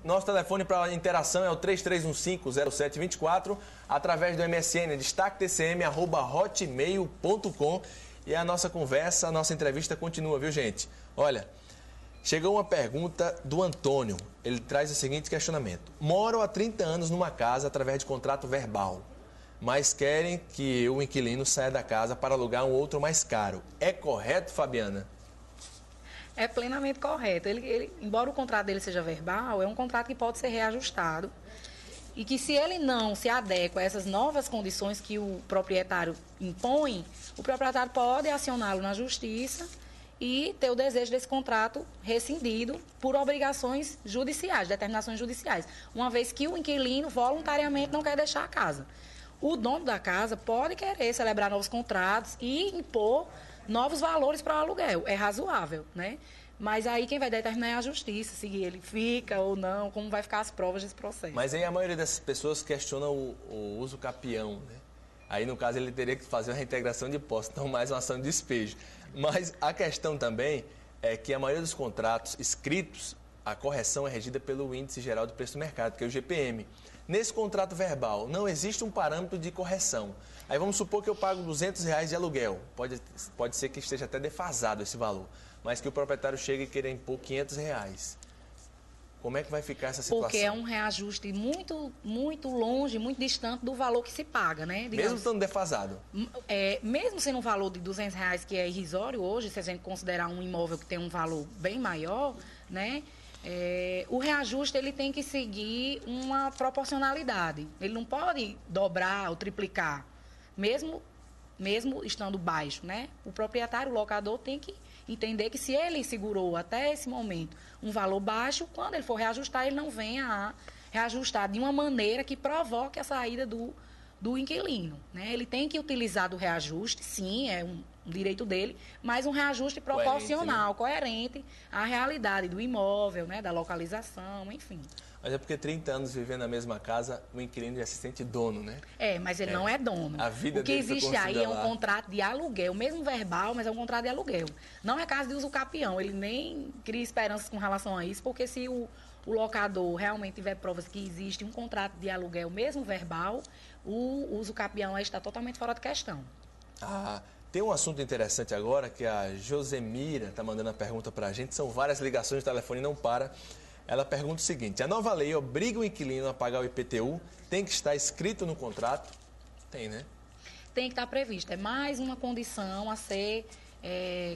Nosso telefone para interação é o 3315-0724, através do MSN destaquetcm@hotmail.com. E a nossa conversa, a nossa entrevista continua, viu, gente? Olha, chegou uma pergunta do Antônio. Ele traz o seguinte questionamento: moro há 30 anos numa casa através de contrato verbal, mas querem que o inquilino saia da casa para alugar um outro mais caro. É correto, Fabiana? É plenamente correto. Embora o contrato dele seja verbal, é um contrato que pode ser reajustado e que, se ele não se adequa a essas novas condições que o proprietário impõe, o proprietário pode acioná-lo na justiça e ter o desejo desse contrato rescindido por obrigações judiciais, determinações judiciais, uma vez que o inquilino voluntariamente não quer deixar a casa. O dono da casa pode querer celebrar novos contratos e impor novos valores para o aluguel. É razoável, né? Mas aí quem vai determinar é a justiça, se ele fica ou não, como vai ficar as provas desse processo. Mas aí a maioria dessas pessoas questiona o uso capião, né? Aí, no caso, ele teria que fazer uma reintegração de posse, não mais uma ação de despejo. Mas a questão também é que a maioria dos contratos escritos, a correção é regida pelo Índice Geral do Preço do Mercado, que é o IGPM. Nesse contrato verbal, não existe um parâmetro de correção. Aí vamos supor que eu pago R$200 de aluguel. Pode ser que esteja até defasado esse valor, mas que o proprietário chegue e queira impor R$500. Como é que vai ficar essa situação? Porque é um reajuste muito, muito longe, muito distante do valor que se paga, né? Digamos, mesmo estando defasado? Mesmo sendo um valor de R$200, que é irrisório hoje, se a gente considerar um imóvel que tem um valor bem maior, né? O reajuste ele tem que seguir uma proporcionalidade. Ele não pode dobrar ou triplicar, mesmo estando baixo, né? O proprietário, o locador, tem que entender que, se ele segurou até esse momento um valor baixo, quando ele for reajustar, ele não venha a reajustar de uma maneira que provoque a saída do inquilino, né? Ele tem que utilizar do reajuste, sim, é um direito dele, mas um reajuste proporcional, coerente à realidade do imóvel, né? Da localização, enfim. Mas é porque 30 anos vivendo na mesma casa, o inquilino já se sente dono, né? Mas ele não é dono. A vida o que dele existe aí é um contrato de aluguel, mesmo verbal, mas é um contrato de aluguel. Não é caso de uso capião, ele nem cria esperanças com relação a isso, porque se o locador realmente tiver provas que existe um contrato de aluguel, mesmo verbal, o uso capião aí está totalmente fora de questão. Tem um assunto interessante agora, que a Josemira está mandando a pergunta para a gente. São várias ligações, o telefone não para. Ela pergunta o seguinte: a nova lei obriga o inquilino a pagar o IPTU? Tem que estar escrito no contrato? Tem, né? Tem que estar previsto. É mais uma condição a ser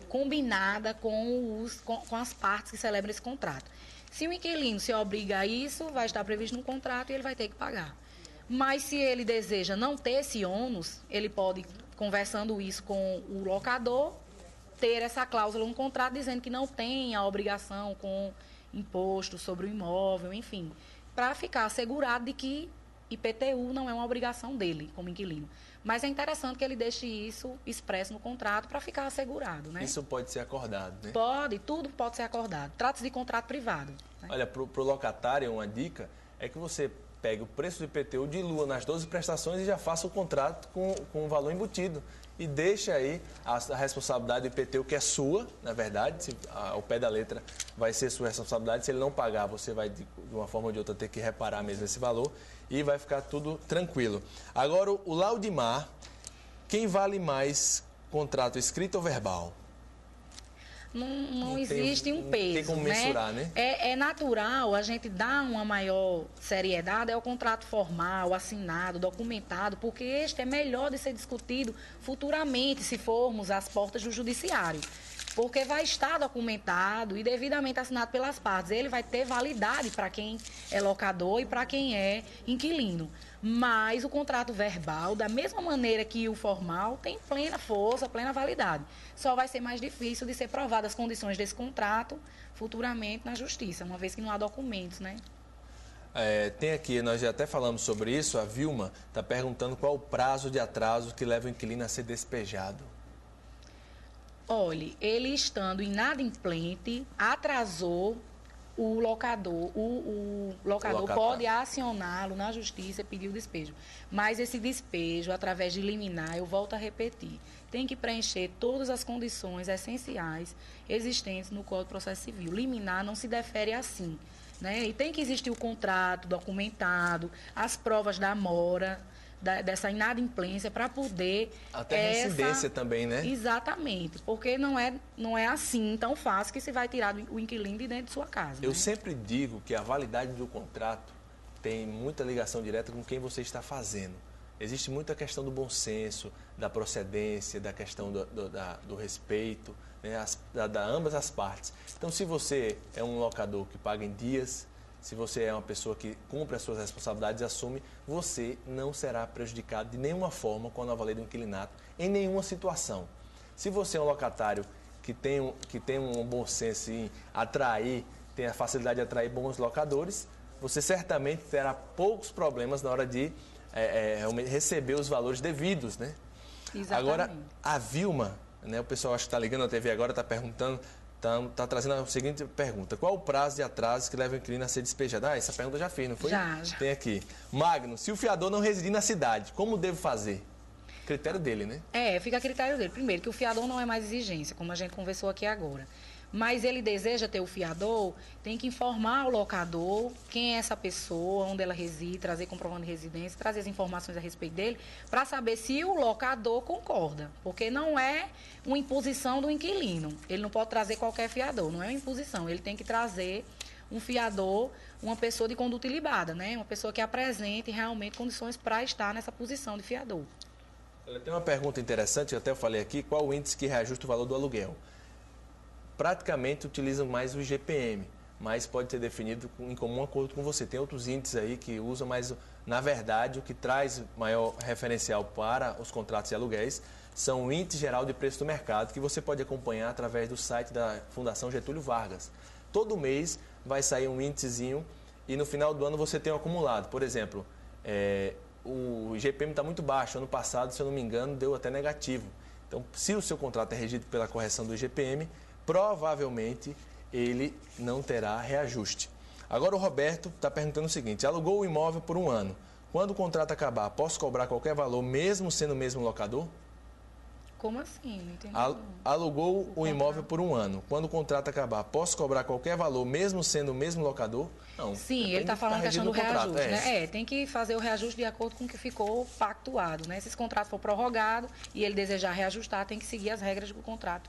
combinada com as partes que celebram esse contrato. Se o inquilino se obriga a isso, vai estar previsto no contrato e ele vai ter que pagar. Mas se ele deseja não ter esse ônus, ele pode, conversando isso com o locador, ter essa cláusula no contrato dizendo que não tem a obrigação com imposto sobre o imóvel, enfim, para ficar assegurado de que IPTU não é uma obrigação dele como inquilino. Mas é interessante que ele deixe isso expresso no contrato para ficar assegurado, né? Isso pode ser acordado, né? Tudo pode ser acordado. Trata-se de contrato privado, né? Olha, para o locatário, uma dica é que você pegue o preço do IPTU, dilua nas 12 prestações e já faça o contrato com o valor embutido. E deixa aí a responsabilidade do IPTU, que é sua, na verdade, ao pé da letra vai ser sua responsabilidade. Se ele não pagar, você vai, de uma forma ou de outra, ter que reparar mesmo esse valor e vai ficar tudo tranquilo. Agora, o Laudimar, quem vale mais, contrato escrito ou verbal? Não existe um peso. Tem como mensurar, né? É natural a gente dar uma maior seriedade ao contrato formal, assinado, documentado, porque este é melhor de ser discutido futuramente, se formos às portas do judiciário. Porque vai estar documentado e devidamente assinado pelas partes. Ele vai ter validade para quem é locador e para quem é inquilino. Mas o contrato verbal, da mesma maneira que o formal, tem plena força, plena validade. Só vai ser mais difícil de ser provadas as condições desse contrato futuramente na justiça, uma vez que não há documentos, né? Tem aqui, nós já até falamos sobre isso, a Vilma está perguntando qual o prazo de atraso que leva o inquilino a ser despejado. Olhe, ele estando inadimplente, atrasou o locador pode acioná-lo na justiça e pedir o despejo. Mas esse despejo, através de liminar, eu volto a repetir, tem que preencher todas as condições essenciais existentes no Código de Processo Civil. Liminar não se defere assim, né? E tem que existir o contrato documentado, as provas da mora, dessa inadimplência para poder... Até residência também, né? Exatamente, porque não é assim tão fácil que se vai tirar o inquilino de dentro de sua casa. Eu sempre digo que a validade do contrato tem muita ligação direta com quem você está fazendo. Existe muita questão do bom senso, da procedência, da questão do respeito, né? Ambas as partes. Então, se você é um locador que paga em dias, se você é uma pessoa que cumpre as suas responsabilidades e assume, você não será prejudicado de nenhuma forma com a nova lei do inquilinato, em nenhuma situação. Se você é um locatário que tem um bom senso em atrair, tem a facilidade de atrair bons locadores, você certamente terá poucos problemas na hora de receber os valores devidos, né? Exatamente. Agora, a Vilma, né, o pessoal acho que está ligando na TV agora, está perguntando... Está trazendo a seguinte pergunta. Qual o prazo de atraso que leva o inquilino a ser despejado? Essa pergunta eu já fiz, não foi? Já. Tem aqui. Magno, se o fiador não residir na cidade, como devo fazer? Critério dele, né? Fica a critério dele. Primeiro, que o fiador não é mais exigência, como a gente conversou aqui agora. Mas ele deseja ter o fiador, tem que informar o locador quem é essa pessoa, onde ela reside, trazer comprovando de residência, trazer as informações a respeito dele, para saber se o locador concorda. Porque não é uma imposição do inquilino. Ele não pode trazer qualquer fiador, não é uma imposição. Ele tem que trazer um fiador, uma pessoa de conduta ilibada, né? Uma pessoa que apresente realmente condições para estar nessa posição de fiador. Tem uma pergunta interessante, eu até falei aqui, qual o índice que reajusta o valor do aluguel? Praticamente utilizam mais o IGPM, mas pode ser definido em comum acordo com você. Tem outros índices aí que usam, mas na verdade o que traz maior referencial para os contratos de aluguéis são o índice geral de preço do mercado, que você pode acompanhar através do site da Fundação Getúlio Vargas. Todo mês vai sair um índicezinho e no final do ano você tem um acumulado. Por exemplo, o IGPM está muito baixo. Ano passado, se eu não me engano, deu até negativo. Então, se o seu contrato é regido pela correção do IGPM, provavelmente ele não terá reajuste. Agora o Roberto está perguntando o seguinte, alugou o imóvel por um ano. Quando o contrato acabar, posso cobrar qualquer valor, mesmo sendo o mesmo locador? Como assim? Não entendi. Alugou o imóvel por um ano. Quando o contrato acabar, posso cobrar qualquer valor, mesmo sendo o mesmo locador? Não. Sim, ele está falando a questão do reajuste, né? Tem que fazer o reajuste de acordo com o que ficou pactuado, né? Se esse contrato for prorrogado e ele desejar reajustar, tem que seguir as regras do contrato.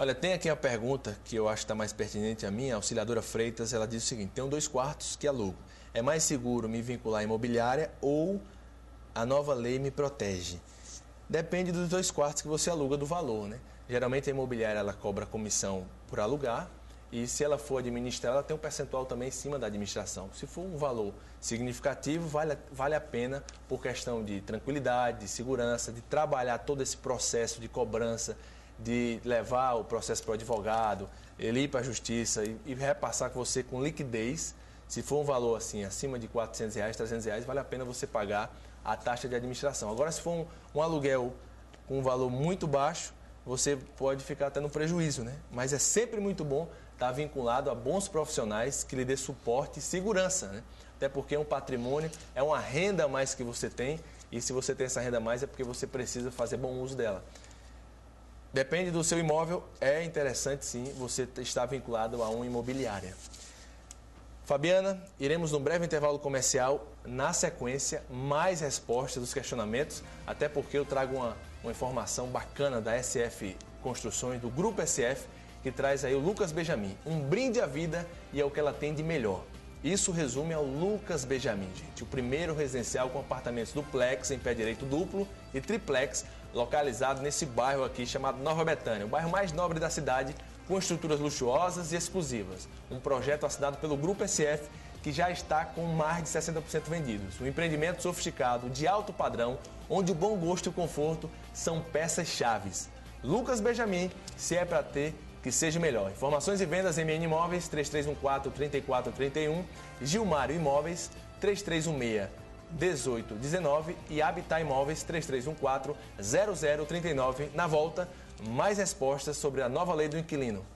Olha, tem aqui a pergunta que eu acho que está mais pertinente a mim, a auxiliadora Freitas, ela diz o seguinte, tenho 2 quartos que alugo. É mais seguro me vincular à imobiliária ou a nova lei me protege? Depende dos 2 quartos que você aluga do valor, né? Geralmente a imobiliária ela cobra comissão por alugar e se ela for administrar, ela tem um percentual também em cima da administração. Se for um valor significativo, vale a pena por questão de tranquilidade, de segurança, de trabalhar todo esse processo de cobrança, de levar o processo para o advogado, ele ir para a justiça e repassar com você com liquidez. Se for um valor assim, acima de R$400, R$300, vale a pena você pagar a taxa de administração. Agora, se for um aluguel com um valor muito baixo, você pode ficar até no prejuízo, né? Mas é sempre muito bom estar vinculado a bons profissionais que lhe dê suporte e segurança, né? Até porque é um patrimônio, é uma renda a mais que você tem e se você tem essa renda a mais é porque você precisa fazer bom uso dela. Depende do seu imóvel, é interessante sim você estar vinculado a uma imobiliária. Fabiana, iremos num breve intervalo comercial, na sequência, mais respostas dos questionamentos, até porque eu trago uma informação bacana da SF Construções, do Grupo SF, que traz aí o Lucas Benjamin, um brinde à vida e é o que ela tem de melhor. Isso resume ao Lucas Benjamin, gente, o primeiro residencial com apartamentos duplex em pé direito duplo e triplex, localizado nesse bairro aqui chamado Nova Betânia, o bairro mais nobre da cidade, com estruturas luxuosas e exclusivas. Um projeto assinado pelo Grupo SF que já está com mais de 60% vendidos. Um empreendimento sofisticado, de alto padrão, onde o bom gosto e o conforto são peças-chaves. Lucas Benjamin, se é para ter, que seja melhor. Informações e vendas MN Imóveis 3314-3431, Gilmário Imóveis 3316-1819 e Habitat Imóveis 3314-0039. Na volta, mais respostas sobre a nova lei do inquilino.